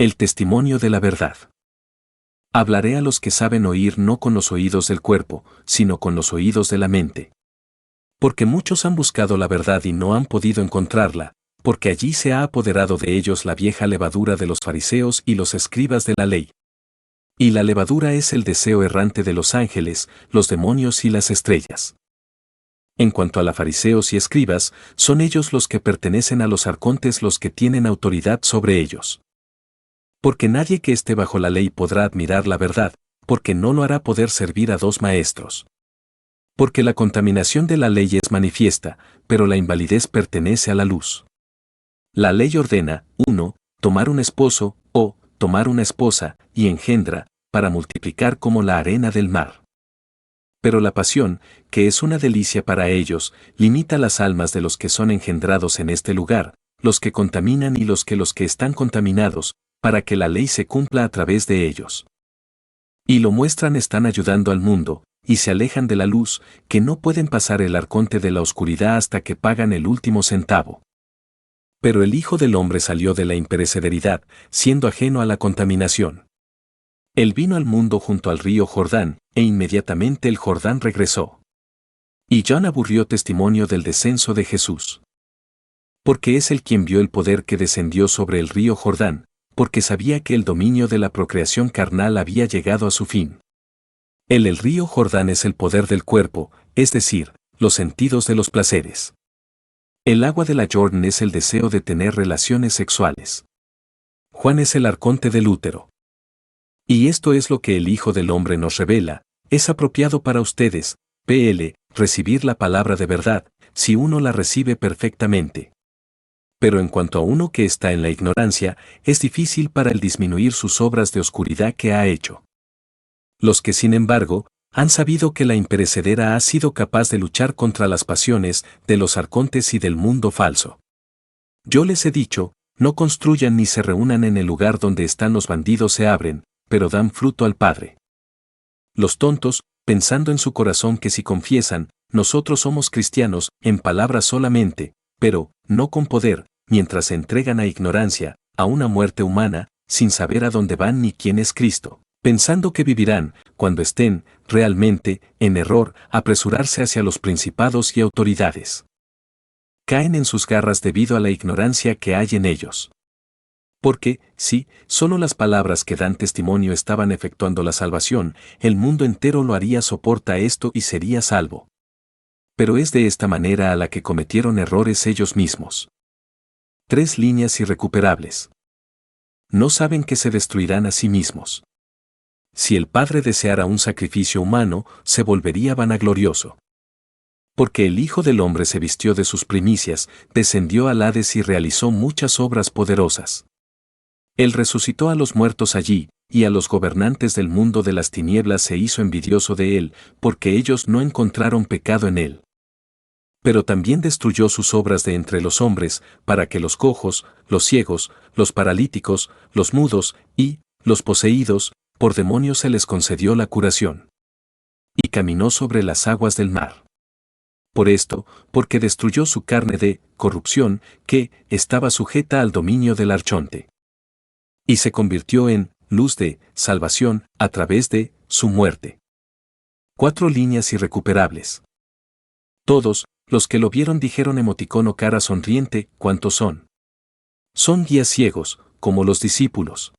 El testimonio de la verdad. Hablaré a los que saben oír no con los oídos del cuerpo, sino con los oídos de la mente. Porque muchos han buscado la verdad y no han podido encontrarla, porque allí se ha apoderado de ellos la vieja levadura de los fariseos y los escribas de la ley. Y la levadura es el deseo errante de los ángeles, los demonios y las estrellas. En cuanto a los fariseos y escribas, son ellos los que pertenecen a los arcontes los que tienen autoridad sobre ellos. Porque nadie que esté bajo la ley podrá admirar la verdad, porque no lo hará poder servir a dos maestros. Porque la contaminación de la ley es manifiesta, pero la invalidez pertenece a la luz. La ley ordena, 1, tomar un esposo, o tomar una esposa, y engendra, para multiplicar como la arena del mar. Pero la pasión, que es una delicia para ellos, limita las almas de los que son engendrados en este lugar, los que contaminan y los que están contaminados, para que la ley se cumpla a través de ellos. Y lo muestran están ayudando al mundo, y se alejan de la luz, que no pueden pasar el arconte de la oscuridad hasta que pagan el último centavo. Pero el Hijo del Hombre salió de la imperecederidad, siendo ajeno a la contaminación. Él vino al mundo junto al río Jordán, e inmediatamente el Jordán regresó. Y Juan aburrió testimonio del descenso de Jesús. Porque es él quien vio el poder que descendió sobre el río Jordán, porque sabía que el dominio de la procreación carnal había llegado a su fin. El río Jordán es el poder del cuerpo, es decir, los sentidos de los placeres. El agua de la Jordán es el deseo de tener relaciones sexuales. Juan es el arconte del útero. Y esto es lo que el Hijo del Hombre nos revela, es apropiado para ustedes, recibir la palabra de verdad, si uno la recibe perfectamente. Pero en cuanto a uno que está en la ignorancia, es difícil para él disminuir sus obras de oscuridad que ha hecho. Los que sin embargo, han sabido que la imperecedera ha sido capaz de luchar contra las pasiones de los arcontes y del mundo falso. Yo les he dicho, no construyan ni se reúnan en el lugar donde están los bandidos se abren, pero dan fruto al Padre. Los tontos, pensando en su corazón que si confiesan, nosotros somos cristianos, en palabras solamente, pero, no con poder, mientras se entregan a ignorancia, a una muerte humana, sin saber a dónde van ni quién es Cristo, pensando que vivirán, cuando estén, realmente, en error, apresurarse hacia los principados y autoridades. Caen en sus garras debido a la ignorancia que hay en ellos. Porque, si, solo las palabras que dan testimonio estaban efectuando la salvación, el mundo entero lo haría soporta esto y sería salvo. Pero es de esta manera a la que cometieron errores ellos mismos. 3 líneas irrecuperables. No saben que se destruirán a sí mismos. Si el Padre deseara un sacrificio humano, se volvería vanaglorioso. Porque el Hijo del Hombre se vistió de sus primicias, descendió al Hades y realizó muchas obras poderosas. Él resucitó a los muertos allí, y a los gobernantes del mundo de las tinieblas se hizo envidioso de él, porque ellos no encontraron pecado en él. Pero también destruyó sus obras de entre los hombres, para que los cojos, los ciegos, los paralíticos, los mudos, y los poseídos, por demonios se les concedió la curación. Y caminó sobre las aguas del mar. Por esto, porque destruyó su carne de corrupción, que estaba sujeta al dominio del archonte. Y se convirtió en luz de salvación a través de su muerte. 4 líneas irrecuperables. Todos, los que lo vieron dijeron emoticono cara sonriente, ¿cuántos son? Son guías ciegos, como los discípulos.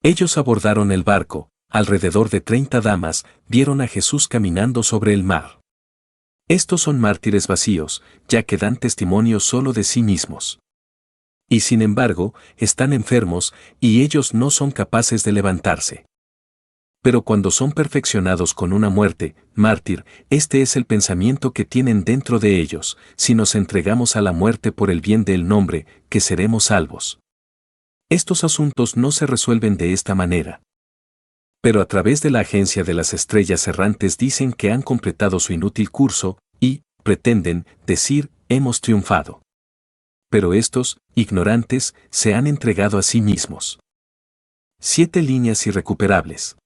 Ellos abordaron el barco, alrededor de 30 damas, vieron a Jesús caminando sobre el mar. Estos son mártires vacíos, ya que dan testimonio solo de sí mismos. Y sin embargo, están enfermos, y ellos no son capaces de levantarse. Pero cuando son perfeccionados con una muerte, mártir, este es el pensamiento que tienen dentro de ellos, si nos entregamos a la muerte por el bien del nombre, que seremos salvos. Estos asuntos no se resuelven de esta manera. Pero a través de la agencia de las estrellas errantes dicen que han completado su inútil curso, y pretenden decir, hemos triunfado. Pero estos, ignorantes, se han entregado a sí mismos. 7 líneas irrecuperables.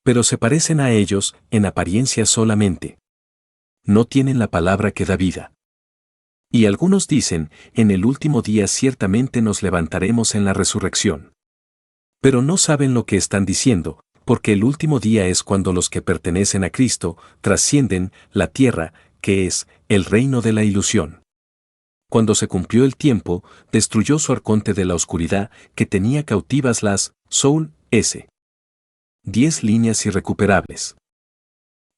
Pero se parecen a ellos, en apariencia solamente. No tienen la palabra que da vida. Y algunos dicen, en el último día ciertamente nos levantaremos en la resurrección. Pero no saben lo que están diciendo, porque el último día es cuando los que pertenecen a Cristo trascienden la tierra, que es el reino de la ilusión. Cuando se cumplió el tiempo, destruyó su arconte de la oscuridad que tenía cautivas las Soul S. 10 líneas irrecuperables.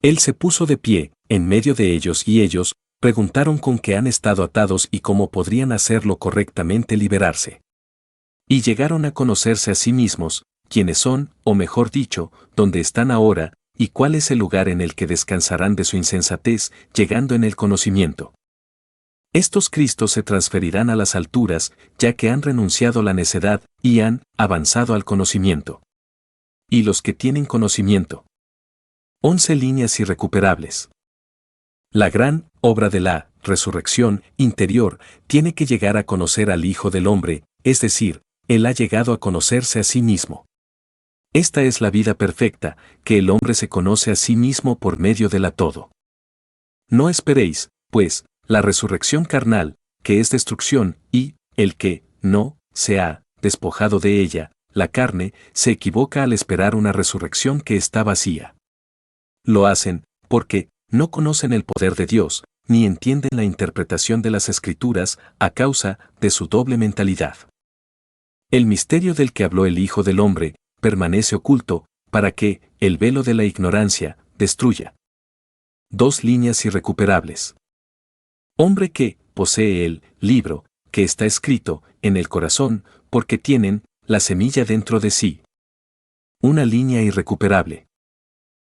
Él se puso de pie, en medio de ellos y ellos preguntaron con qué han estado atados y cómo podrían hacerlo correctamente liberarse. Y llegaron a conocerse a sí mismos, quiénes son, o mejor dicho, dónde están ahora, y cuál es el lugar en el que descansarán de su insensatez, llegando en el conocimiento. Estos Cristos se transferirán a las alturas, ya que han renunciado a la necedad y han avanzado al conocimiento. Y los que tienen conocimiento. 11 líneas irrecuperables. La gran obra de la resurrección interior tiene que llegar a conocer al Hijo del Hombre, es decir, Él ha llegado a conocerse a sí mismo. Esta es la vida perfecta, que el hombre se conoce a sí mismo por medio de la todo. No esperéis, pues, la resurrección carnal, que es destrucción, y el que no se ha despojado de ella, la carne, se equivoca al esperar una resurrección que está vacía. Lo hacen, porque no conocen el poder de Dios, ni entienden la interpretación de las Escrituras a causa de su doble mentalidad. El misterio del que habló el Hijo del Hombre permanece oculto, para que el velo de la ignorancia destruya. 2 líneas irrecuperables. Hombre que posee el libro, que está escrito en el corazón, porque tienen la semilla dentro de sí. Una línea irrecuperable.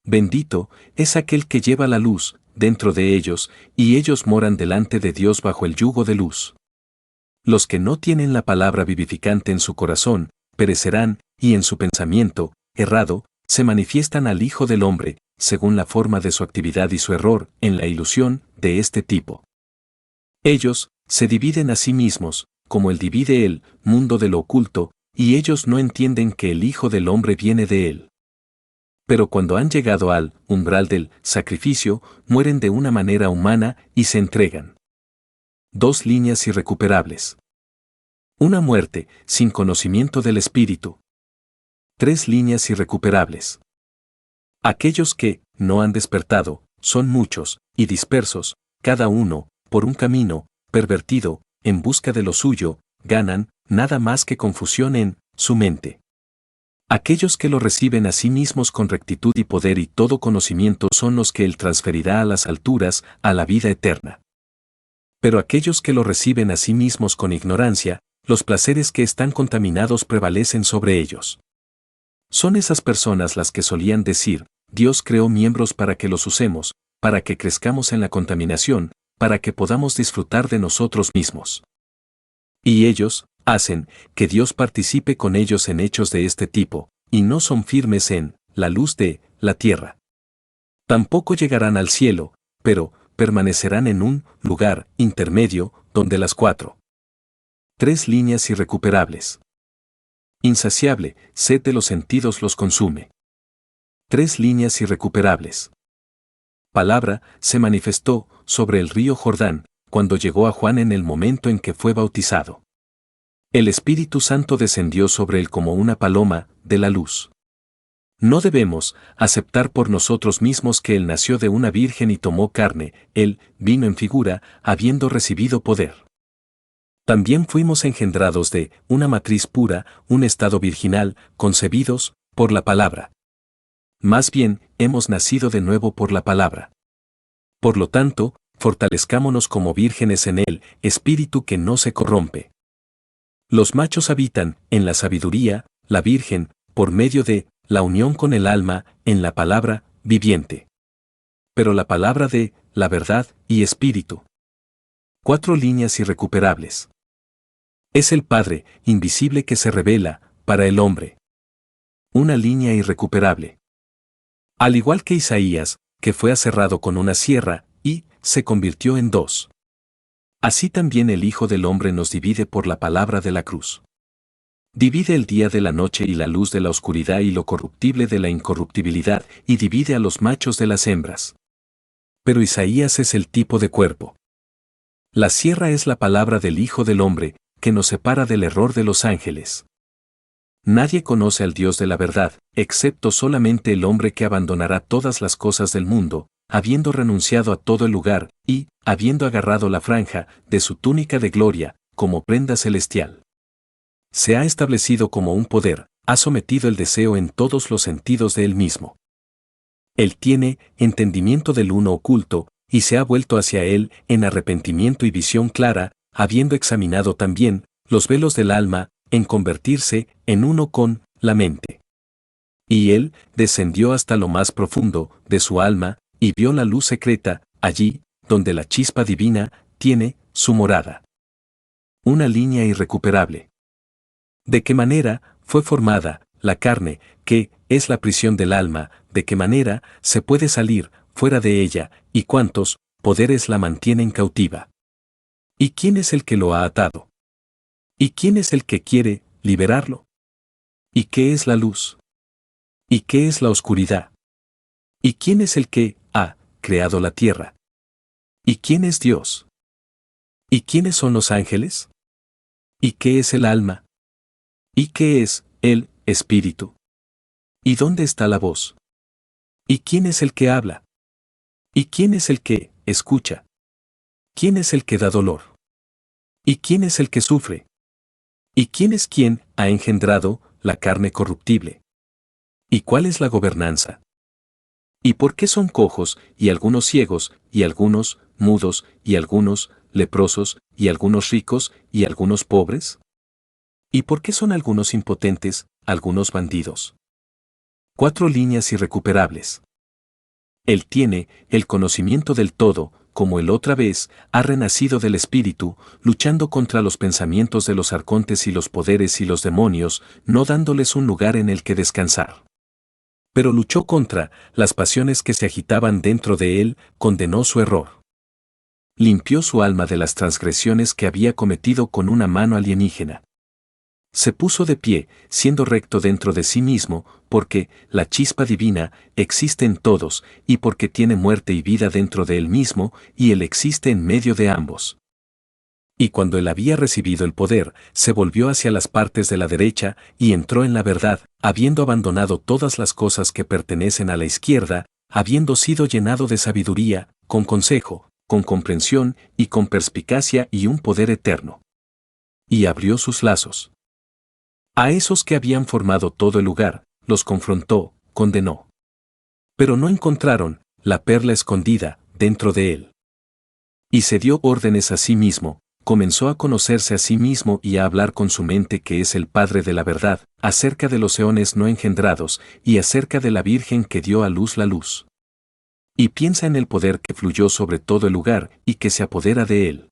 Bendito es aquel que lleva la luz dentro de ellos, y ellos moran delante de Dios bajo el yugo de luz. Los que no tienen la palabra vivificante en su corazón, perecerán, y en su pensamiento, errado, se manifiestan al Hijo del Hombre, según la forma de su actividad y su error, en la ilusión de este tipo. Ellos se dividen a sí mismos, como él divide el mundo de lo oculto, y ellos no entienden que el Hijo del Hombre viene de él. Pero cuando han llegado al umbral del sacrificio, mueren de una manera humana y se entregan. 2 líneas irrecuperables. Una muerte sin conocimiento del Espíritu. 3 líneas irrecuperables. Aquellos que no han despertado son muchos y dispersos, cada uno por un camino pervertido, en busca de lo suyo, ganan nada más que confusión en su mente. Aquellos que lo reciben a sí mismos con rectitud y poder y todo conocimiento son los que Él transferirá a las alturas, a la vida eterna. Pero aquellos que lo reciben a sí mismos con ignorancia, los placeres que están contaminados prevalecen sobre ellos. Son esas personas las que solían decir, Dios creó miembros para que los usemos, para que crezcamos en la contaminación, para que podamos disfrutar de nosotros mismos. Y ellos hacen que Dios participe con ellos en hechos de este tipo, y no son firmes en la luz de la tierra. Tampoco llegarán al cielo, pero permanecerán en un lugar intermedio donde las 3 líneas irrecuperables. Insaciable, sed de los sentidos los consume. 3 líneas irrecuperables. Palabra se manifestó sobre el río Jordán, cuando llegó a Juan en el momento en que fue bautizado. El Espíritu Santo descendió sobre él como una paloma de la luz. No debemos aceptar por nosotros mismos que él nació de una virgen y tomó carne, él vino en figura, habiendo recibido poder. También fuimos engendrados de una matriz pura, un estado virginal, concebidos por la palabra. Más bien, hemos nacido de nuevo por la palabra. Por lo tanto, fortalezcámonos como vírgenes en el espíritu que no se corrompe. Los machos habitan en la sabiduría, la virgen, por medio de la unión con el alma, en la palabra viviente. Pero la palabra de la verdad y espíritu. 4 líneas irrecuperables. Es el Padre invisible que se revela para el hombre. Una línea irrecuperable. Al igual que Isaías, que fue aserrado con una sierra, y se convirtió en 2. Así también el Hijo del Hombre nos divide por la palabra de la cruz. Divide el día de la noche y la luz de la oscuridad y lo corruptible de la incorruptibilidad, y divide a los machos de las hembras. Pero Isaías es el tipo de cuerpo. La sierra es la palabra del Hijo del Hombre, que nos separa del error de los ángeles. Nadie conoce al Dios de la verdad, excepto solamente el hombre que abandonará todas las cosas del mundo, habiendo renunciado a todo el lugar, y, habiendo agarrado la franja de su túnica de gloria, como prenda celestial. Se ha establecido como un poder, ha sometido el deseo en todos los sentidos de él mismo. Él tiene entendimiento del uno oculto, y se ha vuelto hacia él en arrepentimiento y visión clara, habiendo examinado también los velos del alma, en convertirse en uno con la mente. Y él descendió hasta lo más profundo de su alma, y vio la luz secreta, allí, donde la chispa divina tiene su morada. Una línea irrecuperable. ¿De qué manera fue formada la carne, que es la prisión del alma? ¿De qué manera se puede salir fuera de ella, y cuántos poderes la mantienen cautiva? ¿Y quién es el que lo ha atado? ¿Y quién es el que quiere liberarlo? ¿Y qué es la luz? ¿Y qué es la oscuridad? ¿Y quién es el que ha creado la tierra? ¿Y quién es Dios? ¿Y quiénes son los ángeles? ¿Y qué es el alma? ¿Y qué es el espíritu? ¿Y dónde está la voz? ¿Y quién es el que habla? ¿Y quién es el que escucha? ¿Quién es el que da dolor? ¿Y quién es el que sufre? ¿Y quién es quien ha engendrado la carne corruptible? ¿Y cuál es la gobernanza? ¿Y por qué son cojos, y algunos ciegos, y algunos mudos, y algunos leprosos, y algunos ricos, y algunos pobres? ¿Y por qué son algunos impotentes, algunos bandidos? 4 líneas irrecuperables. Él tiene el conocimiento del todo, como él otra vez ha renacido del espíritu, luchando contra los pensamientos de los arcontes y los poderes y los demonios, no dándoles un lugar en el que descansar. Pero luchó contra las pasiones que se agitaban dentro de él, condenó su error. Limpió su alma de las transgresiones que había cometido con una mano alienígena. Se puso de pie, siendo recto dentro de sí mismo, porque la chispa divina existe en todos, y porque tiene muerte y vida dentro de él mismo, y él existe en medio de ambos. Y cuando él había recibido el poder, se volvió hacia las partes de la derecha, y entró en la verdad, habiendo abandonado todas las cosas que pertenecen a la izquierda, habiendo sido llenado de sabiduría, con consejo, con comprensión, y con perspicacia y un poder eterno. Y abrió sus lazos. A esos que habían formado todo el lugar, los confrontó, condenó. Pero no encontraron la perla escondida dentro de él. Y se dio órdenes a sí mismo, comenzó a conocerse a sí mismo y a hablar con su mente, que es el Padre de la verdad, acerca de los eones no engendrados, y acerca de la Virgen que dio a luz la luz. Y piensa en el poder que fluyó sobre todo el lugar y que se apodera de él.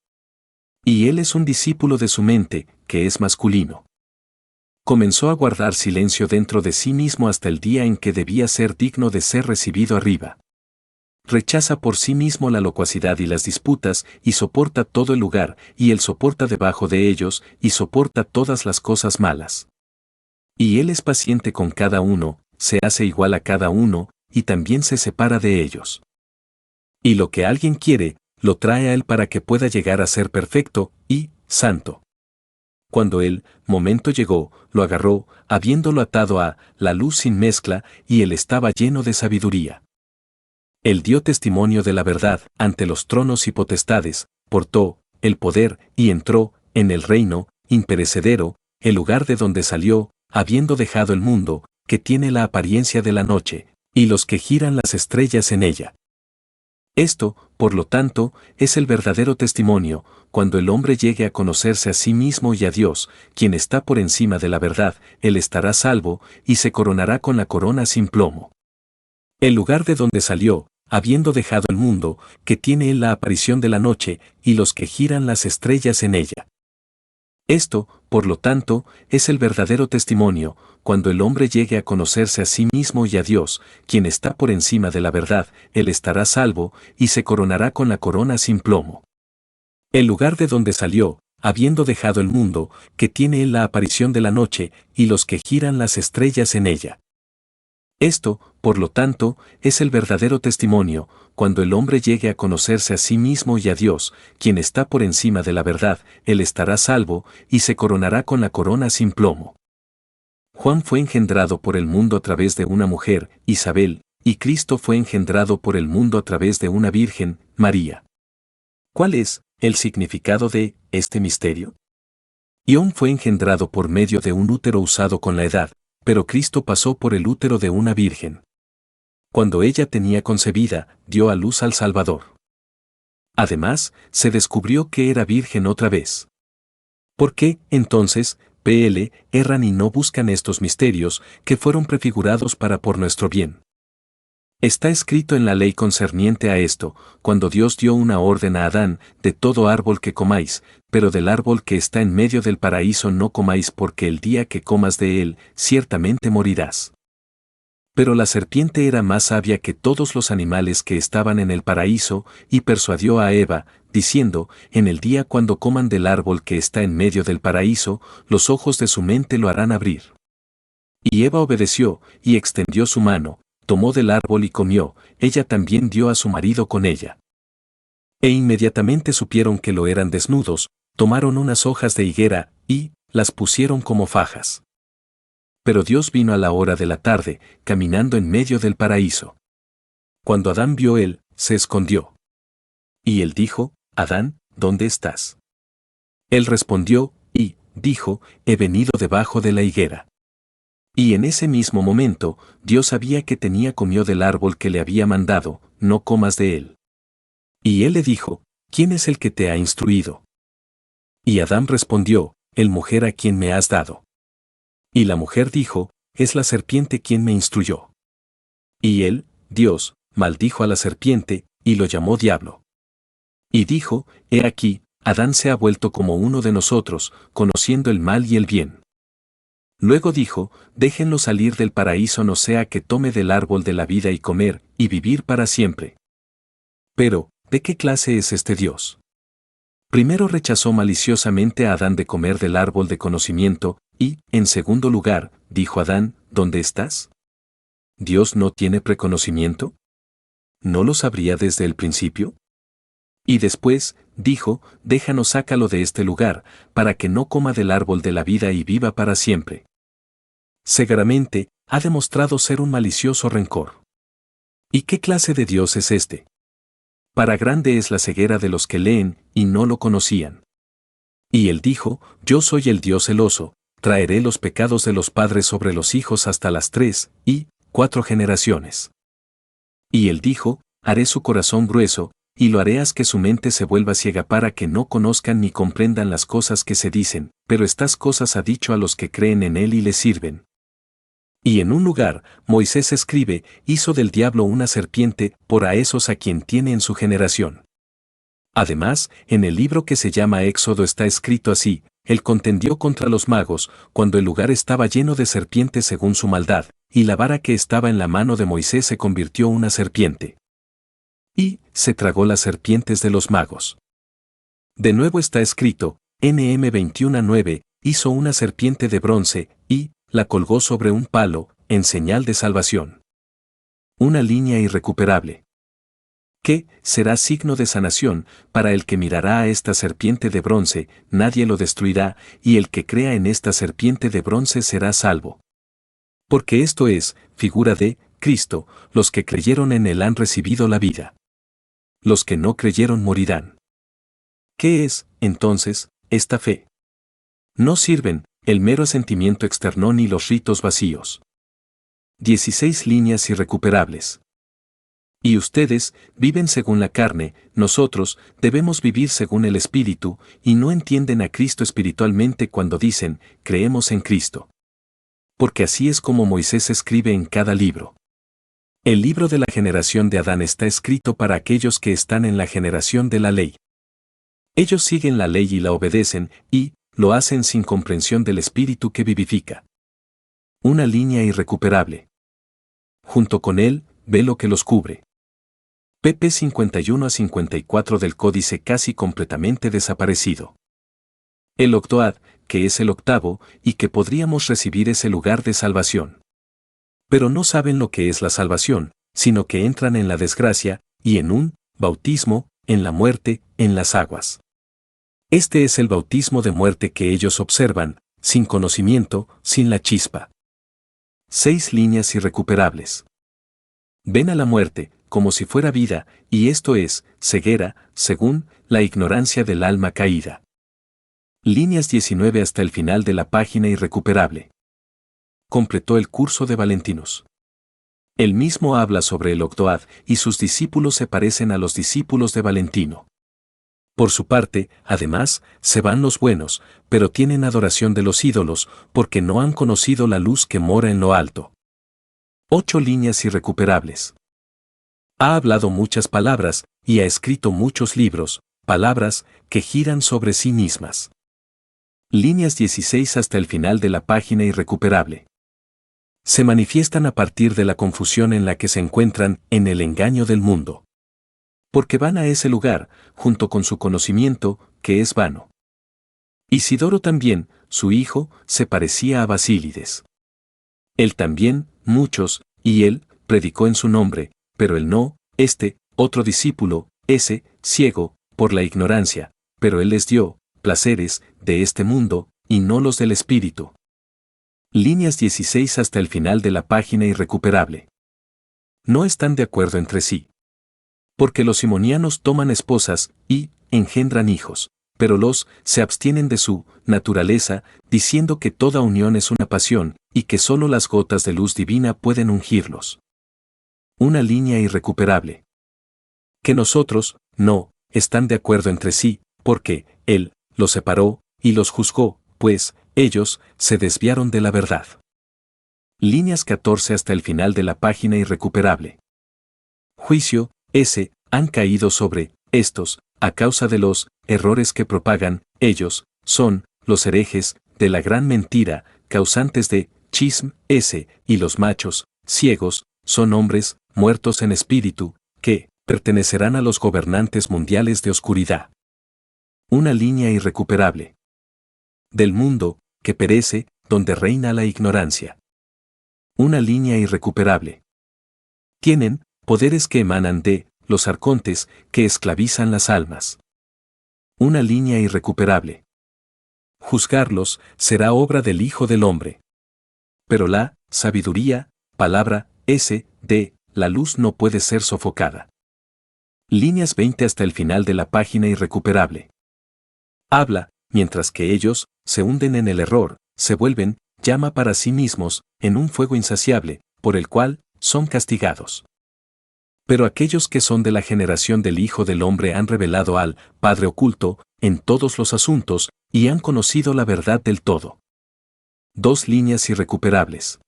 Y él es un discípulo de su mente, que es masculino. Comenzó a guardar silencio dentro de sí mismo hasta el día en que debía ser digno de ser recibido arriba. Rechaza por sí mismo la locuacidad y las disputas, y soporta todo el lugar, y él soporta debajo de ellos, y soporta todas las cosas malas. Y él es paciente con cada uno, se hace igual a cada uno, y también se separa de ellos. Y lo que alguien quiere, lo trae a él para que pueda llegar a ser perfecto y santo. Cuando el momento llegó, lo agarró, habiéndolo atado a la luz sin mezcla, y él estaba lleno de sabiduría. Él dio testimonio de la verdad ante los tronos y potestades, portó el poder y entró en el reino imperecedero, el lugar de donde salió, habiendo dejado el mundo, que tiene la apariencia de la noche, y los que giran las estrellas en ella. Esto, por lo tanto, es el verdadero testimonio, cuando el hombre llegue a conocerse a sí mismo y a Dios, quien está por encima de la verdad, él estará salvo, y se coronará con la corona sin plomo. El lugar de donde salió, habiendo dejado el mundo, que tiene él la aparición de la noche, y los que giran las estrellas en ella. Esto, por lo tanto, es el verdadero testimonio, cuando el hombre llegue a conocerse a sí mismo y a Dios, quien está por encima de la verdad, él estará salvo, y se coronará con la corona sin plomo. El lugar de donde salió, habiendo dejado el mundo, que tiene él la aparición de la noche, y los que giran las estrellas en ella. Esto, por lo tanto, es el verdadero testimonio, cuando el hombre llegue a conocerse a sí mismo y a Dios, quien está por encima de la verdad, él estará salvo, y se coronará con la corona sin plomo. Juan fue engendrado por el mundo a través de una mujer, Isabel, y Cristo fue engendrado por el mundo a través de una virgen, María. ¿Cuál es el significado de este misterio? Ión fue engendrado por medio de un útero usado con la edad, pero Cristo pasó por el útero de una virgen. Cuando ella tenía concebida, dio a luz al Salvador. Además, se descubrió que era virgen otra vez. ¿Por qué, entonces, erran y no buscan estos misterios que fueron prefigurados para por nuestro bien? Está escrito en la ley concerniente a esto, cuando Dios dio una orden a Adán, de todo árbol que comáis, pero del árbol que está en medio del paraíso no comáis porque el día que comas de él, ciertamente morirás. Pero la serpiente era más sabia que todos los animales que estaban en el paraíso, y persuadió a Eva, diciendo, en el día cuando coman del árbol que está en medio del paraíso, los ojos de su mente lo harán abrir. Y Eva obedeció, y extendió su mano, tomó del árbol y comió, ella también dio a su marido con ella. E inmediatamente supieron que lo eran desnudos, tomaron unas hojas de higuera, y las pusieron como fajas. Pero Dios vino a la hora de la tarde, caminando en medio del paraíso. Cuando Adán vio él, se escondió. Y él dijo, Adán, ¿dónde estás? Él respondió, y dijo, he venido debajo de la higuera. Y en ese mismo momento, Dios sabía que comió del árbol que le había mandado, no comas de él. Y él le dijo, ¿quién es el que te ha instruido? Y Adán respondió, el mujer a quien me has dado. Y la mujer dijo, es la serpiente quien me instruyó. Y él, Dios, maldijo a la serpiente, y lo llamó diablo. Y dijo, he aquí, Adán se ha vuelto como uno de nosotros, conociendo el mal y el bien. Luego dijo, déjenlo salir del paraíso no sea que tome del árbol de la vida y comer, y vivir para siempre. Pero, ¿de qué clase es este Dios? Primero rechazó maliciosamente a Adán de comer del árbol de conocimiento, y, en segundo lugar, dijo Adán, ¿dónde estás? ¿Dios no tiene preconocimiento? ¿No lo sabría desde el principio? Y después, dijo, déjanos sácalo de este lugar, para que no coma del árbol de la vida y viva para siempre. Seguramente, ha demostrado ser un malicioso rencor. ¿Y qué clase de Dios es este? Para grande es la ceguera de los que leen, y no lo conocían. Y él dijo, yo soy el Dios celoso, traeré los pecados de los padres sobre los hijos hasta las 3 y 4 generaciones. Y él dijo, haré su corazón grueso, y lo haré haz que su mente se vuelva ciega para que no conozcan ni comprendan las cosas que se dicen, pero estas cosas ha dicho a los que creen en él y le sirven. Y en un lugar, Moisés escribe, hizo del diablo una serpiente, por a esos a quien tiene en su generación. Además, en el libro que se llama Éxodo está escrito así, él contendió contra los magos, cuando el lugar estaba lleno de serpientes según su maldad, y la vara que estaba en la mano de Moisés se convirtió en una serpiente. Y se tragó las serpientes de los magos. De nuevo está escrito, NM 21:9, hizo una serpiente de bronce, y la colgó sobre un palo, en señal de salvación. Una línea irrecuperable. Que será signo de sanación, para el que mirará a esta serpiente de bronce, nadie lo destruirá, y el que crea en esta serpiente de bronce será salvo. Porque esto es, figura de Cristo, los que creyeron en él han recibido la vida. Los que no creyeron morirán. ¿Qué es, entonces, esta fe? No sirven el mero asentimiento externo ni los ritos vacíos. 16 líneas irrecuperables. Y ustedes viven según la carne, nosotros debemos vivir según el Espíritu, y no entienden a Cristo espiritualmente cuando dicen, creemos en Cristo. Porque así es como Moisés escribe en cada libro. El libro de la generación de Adán está escrito para aquellos que están en la generación de la ley. Ellos siguen la ley y la obedecen, y lo hacen sin comprensión del Espíritu que vivifica. Una línea irrecuperable. Junto con él, velo que los cubre. pp 51 a 54 del códice casi completamente desaparecido. El octoad, que es el octavo, y que podríamos recibir ese lugar de salvación. Pero no saben lo que es la salvación, sino que entran en la desgracia, y en un bautismo, en la muerte, en las aguas. Este es el bautismo de muerte que ellos observan, sin conocimiento, sin la chispa. 6 líneas irrecuperables. Ven a la muerte, como si fuera vida, y esto es, ceguera, según la ignorancia del alma caída. Líneas 19 hasta el final de la página irrecuperable. Completó el curso de Valentinus. Él mismo habla sobre el Ogdoad y sus discípulos se parecen a los discípulos de Valentino. Por su parte, además, se van los buenos, pero tienen adoración de los ídolos, porque no han conocido la luz que mora en lo alto. 8 líneas irrecuperables. Ha hablado muchas palabras, y ha escrito muchos libros, palabras que giran sobre sí mismas. Líneas 16 hasta el final de la página irrecuperable. Se manifiestan a partir de la confusión en la que se encuentran en el engaño del mundo. Porque van a ese lugar, junto con su conocimiento, que es vano. Isidoro también, su hijo, se parecía a Basílides. Él también, muchos, y él, predicó en su nombre, pero él no, otro discípulo, ese, ciego, por la ignorancia, pero él les dio, placeres, de este mundo, y no los del espíritu. Líneas 16 hasta el final de la página irrecuperable. No están de acuerdo entre sí. Porque los simonianos toman esposas, y engendran hijos, pero los se abstienen de su naturaleza, diciendo que toda unión es una pasión, y que sólo las gotas de luz divina pueden ungirlos. Una línea irrecuperable. Que nosotros, no, están de acuerdo entre sí, porque él los separó, y los juzgó, pues ellos se desviaron de la verdad. Líneas 14 hasta el final de la página irrecuperable. Juicio, han caído sobre estos, a causa de los errores que propagan, ellos, son, los herejes, de la gran mentira, causantes de chism, y los machos, ciegos, son hombres, muertos en espíritu, que pertenecerán a los gobernantes mundiales de oscuridad. Una línea irrecuperable. Del mundo, que perece, donde reina la ignorancia. Una línea irrecuperable. Tienen poderes que emanan de los arcontes que esclavizan las almas. Una línea irrecuperable. Juzgarlos será obra del Hijo del Hombre. Pero la sabiduría, palabra, de la luz no puede ser sofocada. Líneas 20 hasta el final de la página irrecuperable. Habla, mientras que ellos se hunden en el error, se vuelven llama para sí mismos, en un fuego insaciable, por el cual son castigados. Pero aquellos que son de la generación del Hijo del Hombre han revelado al Padre oculto, en todos los asuntos, y han conocido la verdad del todo. 2 líneas irrecuperables.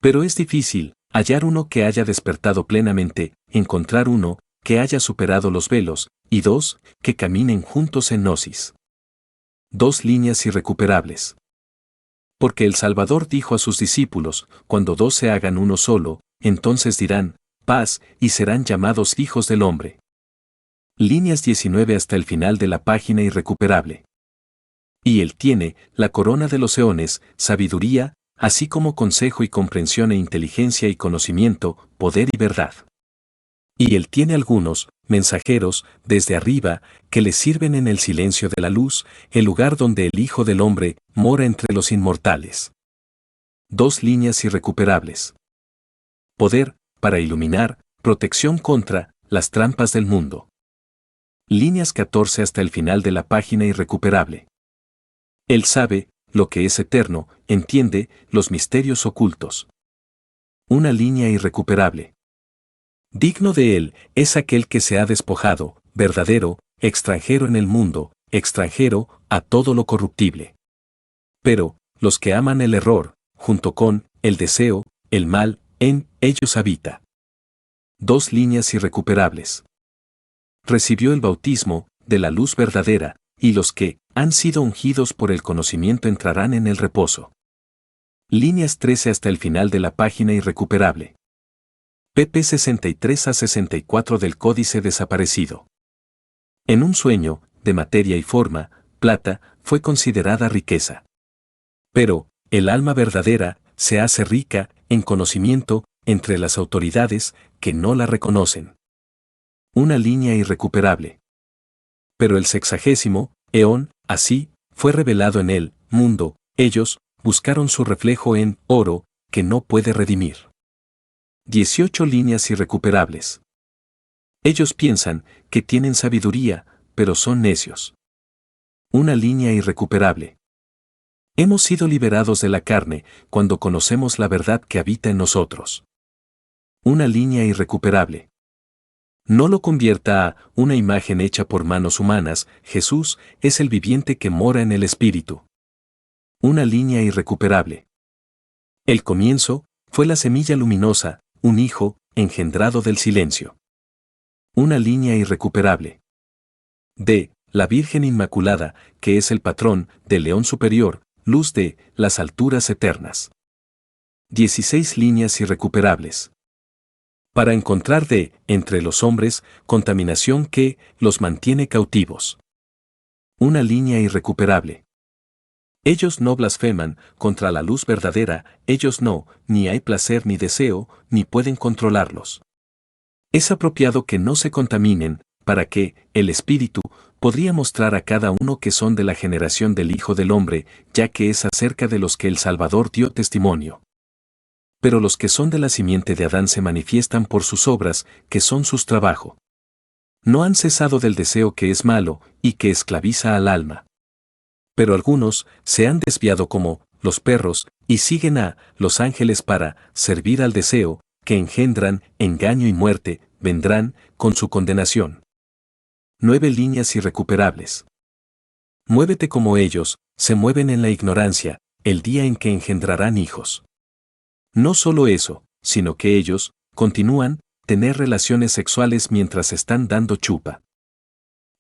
Pero es difícil hallar uno que haya despertado plenamente, encontrar uno que haya superado los velos, y 2 que caminen juntos en gnosis. 2 líneas irrecuperables. Porque el Salvador dijo a sus discípulos, cuando 2 se hagan uno solo, entonces dirán, paz, y serán llamados hijos del hombre. Líneas 19 hasta el final de la página irrecuperable. Y él tiene la corona de los eones, sabiduría, así como consejo y comprensión e inteligencia y conocimiento, poder y verdad. Y él tiene algunos mensajeros desde arriba que le sirven en el silencio de la luz, el lugar donde el Hijo del Hombre mora entre los inmortales. 2 líneas irrecuperables. Poder, para iluminar, protección contra las trampas del mundo. Líneas 14 hasta el final de la página irrecuperable. Él sabe lo que es eterno, entiende los misterios ocultos. Una línea irrecuperable. Digno de él es aquel que se ha despojado, verdadero, extranjero en el mundo, extranjero a todo lo corruptible. Pero, los que aman el error, junto con el deseo, el mal, en ellos habita. 2 líneas irrecuperables. Recibió el bautismo de la luz verdadera, y los que han sido ungidos por el conocimiento entrarán en el reposo. Líneas 13 hasta el final de la página irrecuperable. pp 63 a 64 del Códice Desaparecido. En un sueño, de materia y forma, plata, fue considerada riqueza. Pero, el alma verdadera, se hace rica, en conocimiento, entre las autoridades, que no la reconocen. Una línea irrecuperable. Pero el 60º eón, así, fue revelado en el mundo, ellos, buscaron su reflejo en oro, que no puede redimir. 18 líneas irrecuperables. Ellos piensan que tienen sabiduría, pero son necios. Una línea irrecuperable. Hemos sido liberados de la carne cuando conocemos la verdad que habita en nosotros. Una línea irrecuperable. No lo convierta a una imagen hecha por manos humanas, Jesús es el viviente que mora en el Espíritu. Una línea irrecuperable. El comienzo fue la semilla luminosa, un hijo, engendrado del silencio. Una línea irrecuperable. D. La Virgen Inmaculada, que es el patrón del León Superior, luz de las alturas eternas. 16 líneas irrecuperables. Para encontrar de, entre los hombres, contaminación que los mantiene cautivos. Una línea irrecuperable. Ellos no blasfeman contra la luz verdadera, ellos no, ni hay placer ni deseo, ni pueden controlarlos. Es apropiado que no se contaminen, para que, el Espíritu, podría mostrar a cada uno que son de la generación del Hijo del Hombre, ya que es acerca de los que el Salvador dio testimonio. Pero los que son de la simiente de Adán se manifiestan por sus obras, que son sus trabajo. No han cesado del deseo que es malo, y que esclaviza al alma. Pero algunos se han desviado como los perros, y siguen a los ángeles para servir al deseo, que engendran engaño y muerte, vendrán con su condenación. 9 líneas irrecuperables. Muévete como ellos, se mueven en la ignorancia, el día en que engendrarán hijos. No solo eso, sino que ellos continúan tener relaciones sexuales mientras están dando chupa.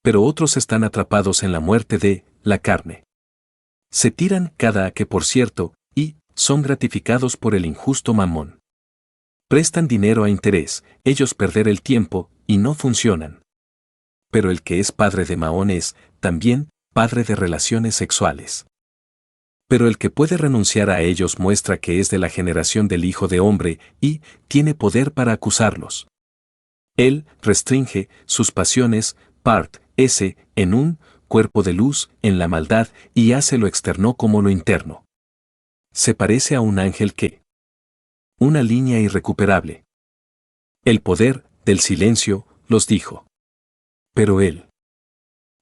Pero otros están atrapados en la muerte de la carne. Se tiran cada que por cierto, y son gratificados por el injusto mamón. Prestan dinero a interés, ellos perder el tiempo, y no funcionan. Pero el que es padre de Mahón es, también, padre de relaciones sexuales. Pero el que puede renunciar a ellos muestra que es de la generación del Hijo de Hombre, y tiene poder para acusarlos. Él restringe sus pasiones, part S, en un cuerpo de luz, en la maldad, y hace lo externo como lo interno. Se parece a un ángel que. Una línea irrecuperable. El poder del silencio los dijo. Pero él.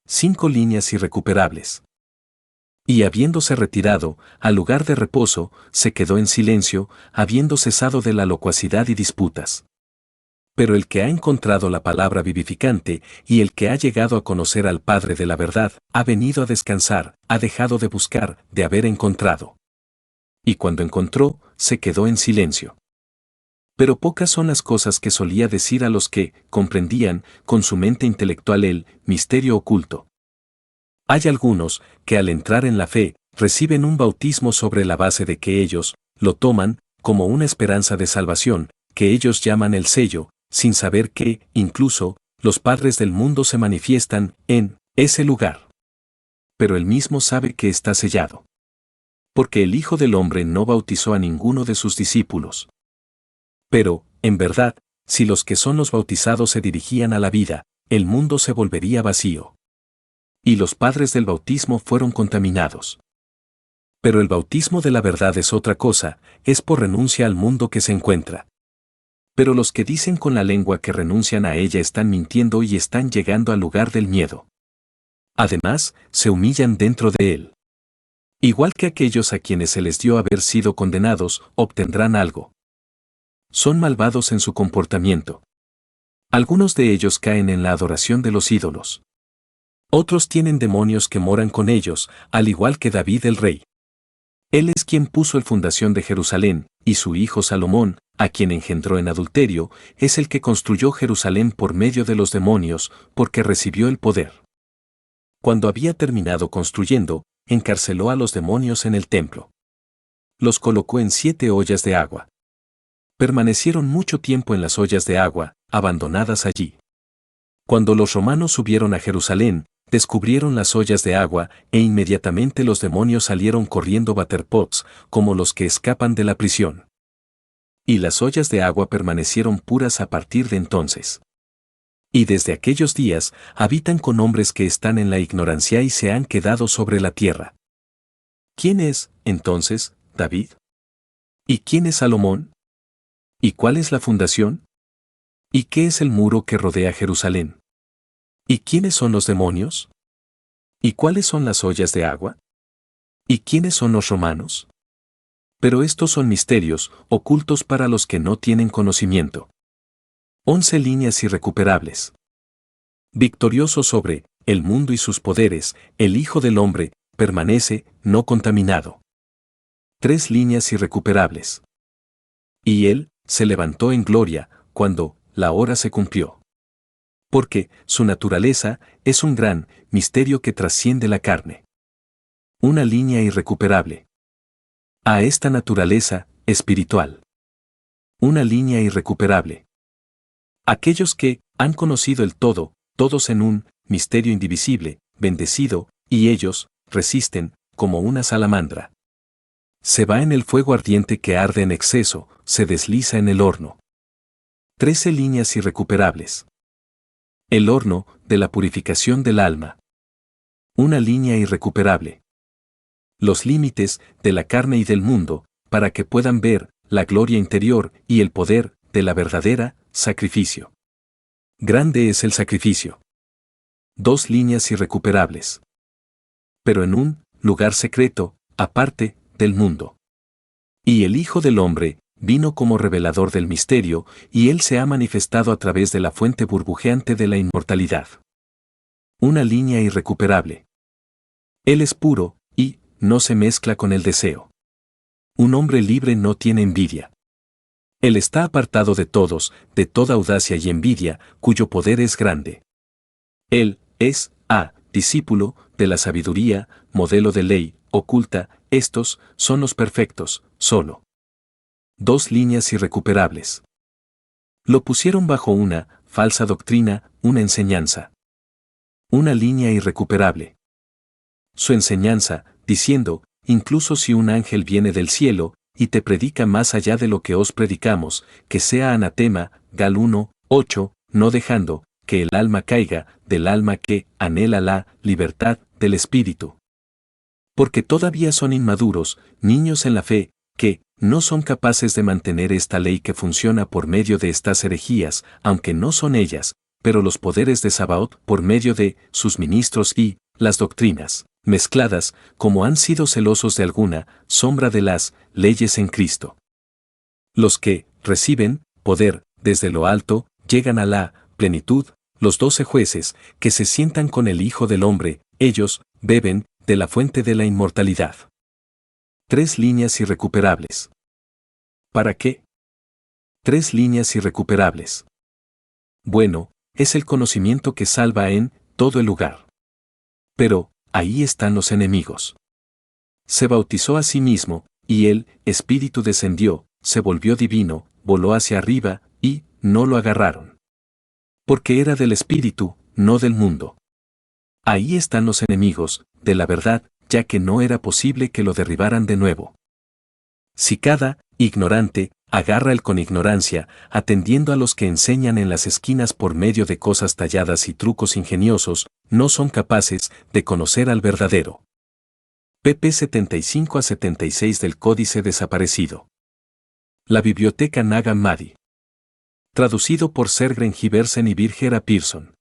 5 líneas irrecuperables. Y habiéndose retirado, al lugar de reposo, se quedó en silencio, habiendo cesado de la locuacidad y disputas. Pero el que ha encontrado la palabra vivificante, y el que ha llegado a conocer al Padre de la verdad, ha venido a descansar, ha dejado de buscar, de haber encontrado. Y cuando encontró, se quedó en silencio. Pero pocas son las cosas que solía decir a los que comprendían, con su mente intelectual el misterio oculto. Hay algunos que al entrar en la fe, reciben un bautismo sobre la base de que ellos lo toman como una esperanza de salvación, que ellos llaman el sello, sin saber que, incluso, los padres del mundo se manifiestan en ese lugar. Pero él mismo sabe que está sellado. Porque el Hijo del Hombre no bautizó a ninguno de sus discípulos. Pero, en verdad, si los que son los bautizados se dirigían a la vida, el mundo se volvería vacío. Y los padres del bautismo fueron contaminados. Pero el bautismo de la verdad es otra cosa, es por renuncia al mundo que se encuentra. Pero los que dicen con la lengua que renuncian a ella están mintiendo y están llegando al lugar del miedo. Además, se humillan dentro de él. Igual que aquellos a quienes se les dio haber sido condenados, obtendrán algo. Son malvados en su comportamiento. Algunos de ellos caen en la adoración de los ídolos. Otros tienen demonios que moran con ellos, al igual que David el rey. Él es quien puso el fundación de Jerusalén, y su hijo Salomón, a quien engendró en adulterio, es el que construyó Jerusalén por medio de los demonios, porque recibió el poder. Cuando había terminado construyendo, encarceló a los demonios en el templo. Los colocó en 7 ollas de agua. Permanecieron mucho tiempo en las ollas de agua, abandonadas allí. Cuando los romanos subieron a Jerusalén, descubrieron las ollas de agua, e inmediatamente los demonios salieron corriendo waterpots, como los que escapan de la prisión. Y las ollas de agua permanecieron puras a partir de entonces. Y desde aquellos días, habitan con hombres que están en la ignorancia y se han quedado sobre la tierra. ¿Quién es, entonces, David? ¿Y quién es Salomón? ¿Y cuál es la fundación? ¿Y qué es el muro que rodea Jerusalén? ¿Y quiénes son los demonios? ¿Y cuáles son las ollas de agua? ¿Y quiénes son los romanos? Pero estos son misterios, ocultos para los que no tienen conocimiento. 11 líneas irrecuperables. Victorioso sobre el mundo y sus poderes, el Hijo del Hombre, permanece, no contaminado. 3 líneas irrecuperables. Y él se levantó en gloria, cuando la hora se cumplió. Porque su naturaleza es un gran misterio que trasciende la carne. Una línea irrecuperable. A esta naturaleza espiritual. Una línea irrecuperable. Aquellos que han conocido el todo, todos en un misterio indivisible, bendecido, y ellos resisten, como una salamandra. Se va en el fuego ardiente que arde en exceso, se desliza en el horno. 13 líneas irrecuperables. El horno de la purificación del alma. Una línea irrecuperable. Los límites de la carne y del mundo, para que puedan ver la gloria interior y el poder de la verdadera sacrificio. Grande es el sacrificio. 2 líneas irrecuperables. Pero en un lugar secreto, aparte del mundo. Y el Hijo del Hombre vino como revelador del misterio, y él se ha manifestado a través de la fuente burbujeante de la inmortalidad. Una línea irrecuperable. Él es puro, y no se mezcla con el deseo. Un hombre libre no tiene envidia. Él está apartado de todos, de toda audacia y envidia, cuyo poder es grande. Él es, discípulo de la sabiduría, modelo de ley, oculta, estos son los perfectos, solo. 2 líneas irrecuperables. Lo pusieron bajo una falsa doctrina, una enseñanza. Una línea irrecuperable. Su enseñanza, diciendo, incluso si un ángel viene del cielo, y te predica más allá de lo que os predicamos, que sea anatema, Gal 1, 8, no dejando que el alma caiga del alma que anhela la libertad del espíritu. Porque todavía son inmaduros, niños en la fe, que no son capaces de mantener esta ley que funciona por medio de estas herejías, aunque no son ellas, pero los poderes de Sabaoth por medio de sus ministros y las doctrinas, mezcladas, como han sido celosos de alguna sombra de las leyes en Cristo. Los que reciben poder desde lo alto llegan a la plenitud, los 12 jueces que se sientan con el Hijo del Hombre, ellos beben de la fuente de la inmortalidad. 3 líneas irrecuperables. ¿Para qué? 3 líneas irrecuperables. Bueno, es el conocimiento que salva en todo el lugar. Pero, ahí están los enemigos. Se bautizó a sí mismo, y el Espíritu descendió, se volvió divino, voló hacia arriba, y no lo agarraron. Porque era del Espíritu, no del mundo. Ahí están los enemigos de la verdad, ya que no era posible que lo derribaran de nuevo. Si cada ignorante agarra el con ignorancia, atendiendo a los que enseñan en las esquinas por medio de cosas talladas y trucos ingeniosos, no son capaces de conocer al verdadero. pp 75 a 76 del Códice Desaparecido. La Biblioteca Nag Hammadi. Traducido por Sergren Gibersen y Birger A. Pearson.